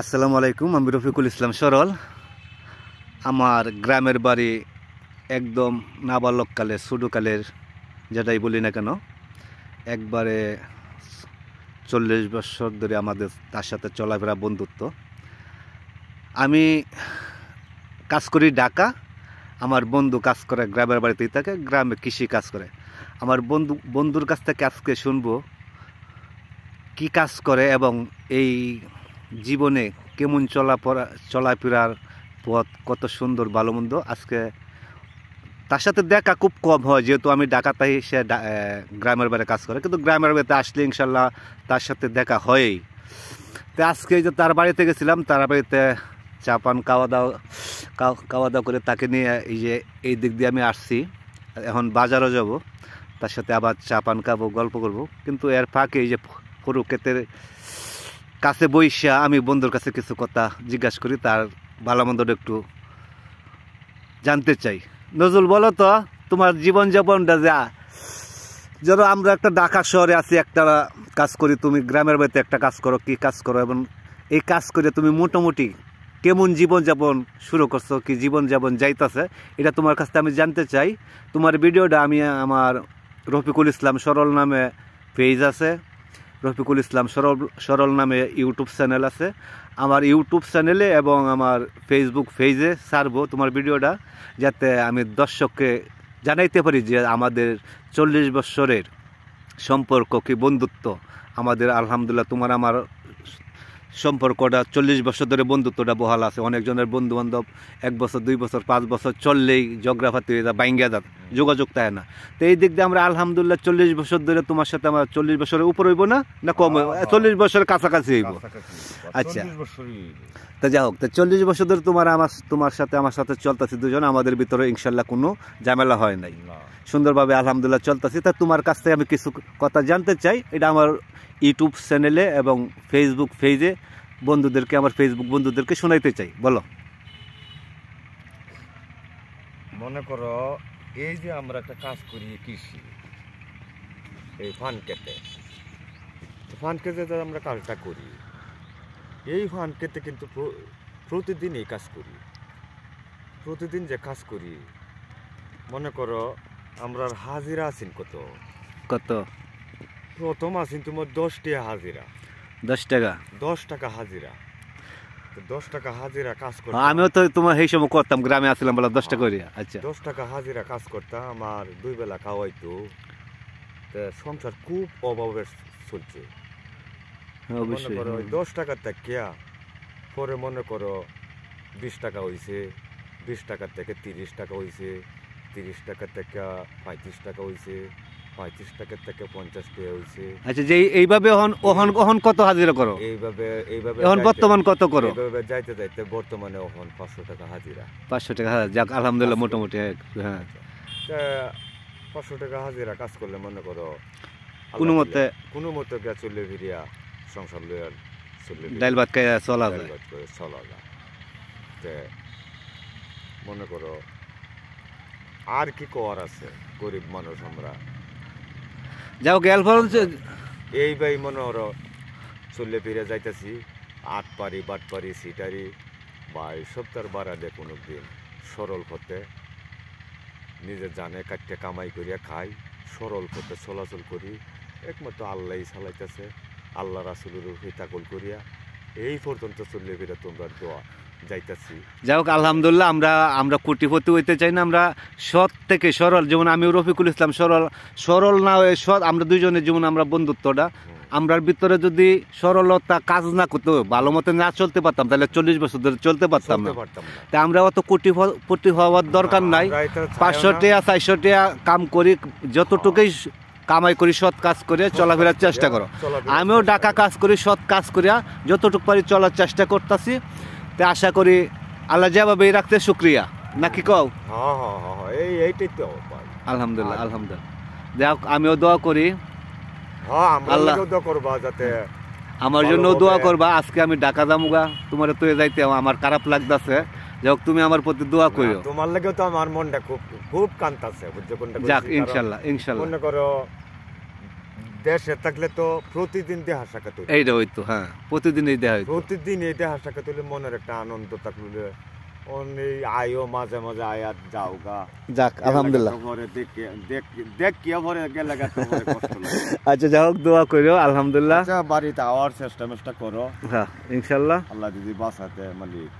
আসসালামু আলাইকুম। আমি রফিকুল ইসলাম সরল। আমার গ্রামের বাড়ি একদম নাবালককালের ছোটোকালের, যেটাই বলি না কেন, একবারে 40 বছর ধরে আমাদের তার সাথে চলাফেরা বন্ধুত্ব। আমি কাজ করি ঢাকা, আমার বন্ধু কাজ করে গ্রামের বাড়িতেই থাকে, গ্রামে কৃষি কাজ করে। আমার বন্ধুর কাছ থেকে আজকে শুনবো কি কাজ করে এবং এই জীবনে কেমন চলাফেরার পথ, কত সুন্দর ভালো মন্দ। আজকে তার সাথে দেখা খুব কম হয়, যেহেতু আমি ঢাকাতেই, সে গ্রামের বাড়ি কাজ করে, কিন্তু গ্রামের বাড়িতে আসলে ইনশাল্লাহ তার সাথে দেখা হয়ই। তো আজকে যে তার বাড়িতে গেছিলাম, তার বাড়িতে চা পান খাওয়া দাওয়া করে তাকে নিয়ে এই দিক দিয়ে আমি আসছি। এখন বাজারও যাব, তার সাথে আবার চা পান খাবো, গল্প করব। কিন্তু এর ফাঁকে এই যে পুরো ক্ষেতের কাছে বইসা আমি বন্ধুর কাছে কিছু কথা জিজ্ঞাসা করি, তার ভালো মন্দটা একটু জানতে চাই। নজরুল, বলো তো তোমার জীবনযাপনটা যা, ধরো আমরা একটা ঢাকা শহরে আছি, একটা কাজ করি, তুমি গ্রামের বাড়িতে একটা কাজ করো, কি কাজ করো, এবং এই কাজ করে তুমি মোটামুটি কেমন জীবনযাপন শুরু করছো, কি জীবনযাপন যাইতেছে, এটা তোমার কাছ থেকে আমি জানতে চাই। তোমার ভিডিওটা আমি আমার রফিকুল ইসলাম সরল নামে পেজ আছে, রফিকুল ইসলাম সরল নামে ইউটিউব চ্যানেল আছে। আমার ইউটিউব চ্যানেলে এবং আমার ফেসবুক পেজে ছাড়বো তোমার ভিডিওটা, যাতে আমি দর্শককে জানাইতে পারি যে আমাদের 40 বছরের সম্পর্ক, কি বন্ধুত্ব আমাদের। আলহামদুলিল্লাহ, তোমার আমার সম্পর্কটা 40 বছর ধরে বন্ধুত্বটা বহাল আছে। অনেকজনের বন্ধু বান্ধব 1 বছর 2 বছর 5 বছর চললেই জগ্রাফাতি বাইঙ্গা যাত, যোগাযোগ থাকে না। তো এই দিক দিয়ে আমরা আলহামদুলিল্লাহ 40 বছর ধরে তোমার সাথে আমার 40 বছরের উপর হইব না কম, 40 বছরের কাছাকাছি হইব। আচ্ছা, তা যাই হোক, তো 40 বছর ধরে তোমার সাথে আমার সাথে চলতেছি দুজন, আমাদের ভিতরে ইনশাল্লাহ কোনো ঝামেলা হয় নাই, সুন্দরভাবে আলহামদুলিল্লাহ চলতেছি। তা তোমার কাছ থেকে আমি কিছু কথা জানতে চাই, এটা আমার ইউটিউব চ্যানেলে এবং ফেসবুক পেজে বন্ধুদেরকে, আমার ফেসবুক বন্ধুদেরকে শোনাইতে চাই। বলো। মনে করো, এই যে আমরা একটা কাজ করি কৃষি, এই ফান কেটে আমরা কাজটা করি, এই ফান কেটে কিন্তু প্রতিদিন এই কাজ করি। প্রতিদিন যে কাজ করি, মনে করো আমরা হাজিরা আছেন কত প্রথম আছেন তোমার 10 টাকা হাজিরা। 10 টাকা হাজিরা, 10 টাকা হাজিরা কাজ করতাম। আমিও তো তোমার সেই সময় করতাম, গ্রামে আসলাম, বলা 10 টাকা করে। আচ্ছা, 10 টাকা হাজিরা কাজ করতাম, আমার 2 বেলা খাওয়াইতো। সংসার খুব অভাবে চলছে। মনে করো 10 টাকার থেকে পরে মনে করো 20 টাকা হয়েছে, 20 টাকার থেকে 30 টাকা হয়েছে, 30 টাকার থেকে 35 টাকা হয়েছে, 35 টাকার থেকে 50 টাকা হয়েছে। আচ্ছা, যে এইভাবে ওহন কত হাজিরা করো? এইভাবে এখন বর্তমান কত করো? এইভাবে যাইতে বর্তমানে এখন 500 টাকা হাজিরা। 500 টাকা, যাক আলহামদুলিল্লাহ, মোটামুটি। হ্যাঁ, 500 টাকা হাজিরা কাজ করলে মনে করো কোনো মতে চলে ফিরিয়া সংসার লইয়া চলে, ডাইল ভাত খাইয়া চলা যায়। মনে করো আর কি করার আছে, গরিব মানুষ আমরা। যাও গেল এই ভাই মনে করো চলে ফিরে যাইতেছি, আট পারি বাট পারি সিটারি বা এইসব তার বাড়ালে কোনো দিন সরল পথে নিজে জানে কাটতে কামাই করিয়া খাই, সরল পথে চলাচল করি। একমাত্র আল্লাহ চালাইতেছে, আল্লাহ রাসূলের হিতাকল করিয়া এই পর্যন্ত চলে ফিরে তোমরা দোয়া যাইতেছি। যাই হোক, আলহামদুলিল্লাহ, আমরা কোটিপতি হইতে চাই না, আমরা সৎ থেকে সরল, যেমন আমি রফিকুল ইসলাম সরল না হয়ে সৎ, আমরা দুইজনের যেমন আমরা বন্ধুত্বটা, আমরার ভিতরে যদি সরলতা কাজ না করতো, ভালো মতো না চলতে পারতাম, তাহলে 40 বছর ধরে চলতে পারতাম না। তা আমরা অত কোটিপতি হওয়ার দরকার নাই। 500 টাকা 400 টাকা কাম করি, যতটুকুই কামাই করি সৎ কাজ করে চলাফেরার চেষ্টা করো। আমিও ঢাকা কাজ করি, সৎ কাজ করিয়া যতটুকু পারি চলার চেষ্টা করতেছি। তা আশা করি আল্লাহ যেভাবে রাখতে শুক্রিয়া, নাকি কও? আলহামদুলিল্লাহ, যাই হোক, আমিও দোয়া করি, আল্লাহ যাতে আমার জন্য দোয়া করবা। আজকে আমি ঢাকা যামুগা, তোমার তো যাইতে আমার খারাপ লাগতেছে। যাই হোক, তুমি আমার প্রতি দোয়া করিও। তোমার লাগে তো আমার মনটা খুব কান্তাছে, বুঝছো? যাক, ইনশাল্লাহ। মনে করো দেশে থাকলে তো প্রতিদিন দেহা সাক্ষাৎ হইতো। এইটা হইতো, হ্যাঁ প্রতিদিনই দেওয়া হইতো। প্রতিদিন এই দেহা সাক্ষাৎ হইলে মনের একটা আনন্দ থাকলে অনেক আয়ও মাঝে মাঝে আয়াত যাও গা। যাক আলহামদুলিল্লাহ। পরে দেখিয়া পরে গেলে কষ্ট লাগে। আচ্ছা যাই হোক, দোয়া করো আলহামদুলিল্লাহ। আচ্ছা বাড়িতে আওয়ার চেষ্টা করো, হ্যাঁ ইনশাল্লাহ। আল্লাহ যদি বাঁচাতে মালিক